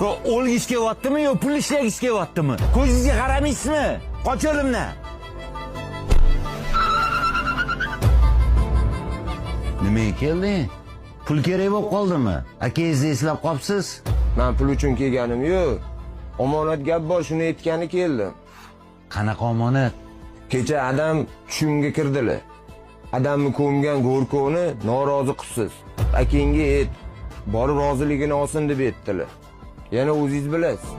O'lgish kelyaptimi yo pul ishlagish kelyaptimi? Ko'zingizga qaramaysizmi? Qoch yo'limdan. Nimaga kelding? Pul kerak bo'lib qoldimi? Akangizni eslab qopsiz? Men pul uchun kelganim yo'q. Omonat gap bor, shuni aytgani keldim. Qanaqa omonat? Kecha adam tushimga kirdilar. Adamni ko'mgan Go'rkovni norozi qilsiz. Akangga ayt, borib roziligini olsin deb aytdilar. Yana o'zingiz bilasiz.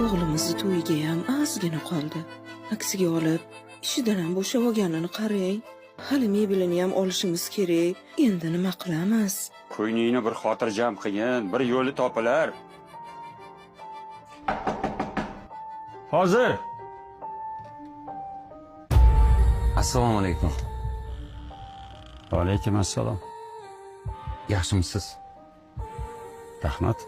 O'g'limizni to'yiga ham ozgina qoldi. Aksiga olib, ishidan ham bo'shab olganini qarang. Hali mebelini ham olishimiz kerak. Endi nima qilamiz? Ko'nglingni bir xotirjam qilgin, bir yo'li topilar. Hozir. Assalomu alaykum. Va alaykum assalom. Yaxshimisiz? Rahmat.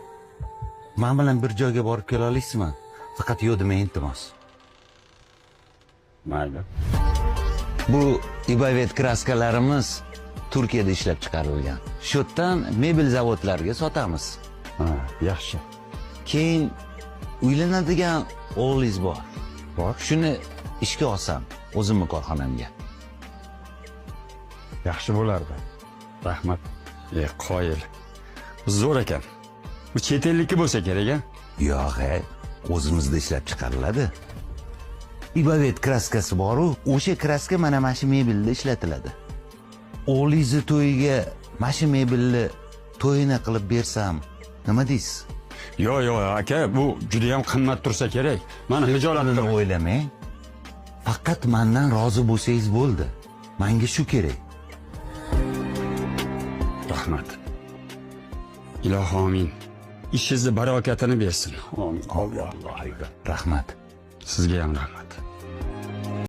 Men bilan bir joyga borib kela olasizmi? Faqat yo'q demang, iltimos. Mayli. Bu Ibavet kraskalarimiz Turkiyada ishlab chiqarilgan. Shu yerdan mebel zavodlariga sotamiz. Ha, yaxshi. Keyin uylanadigan o'g'lingiz bor. Bor. Shuni ishga olsam, o'zimni korxonamga. Yaxshi bo'lardi. Rahmat. Qoyil. Zo'r ekan. Bu chet ellikka bo'lsa kerak-a? Yo'q, o'zimizda ishlab chiqariladi. Ibavet kraskasi bor-ku, o'sha kraska mana shu mebelda ishlatiladi. O'g'lingizni to'yiga mana shu mebelni to'yini qilib bersam, nima deysiz? Yo'q, aka, bu juda ham qimmat tursa kerak. Mana hijolatni o'ylamang. Faqat mendan rozi bo'lsangiz bo'ldi. Menga shu kerak. Rahmat. Ilohi amin. Ishingizni barakatini bersin. Amin. Rahmat. Sizga ham rahmat.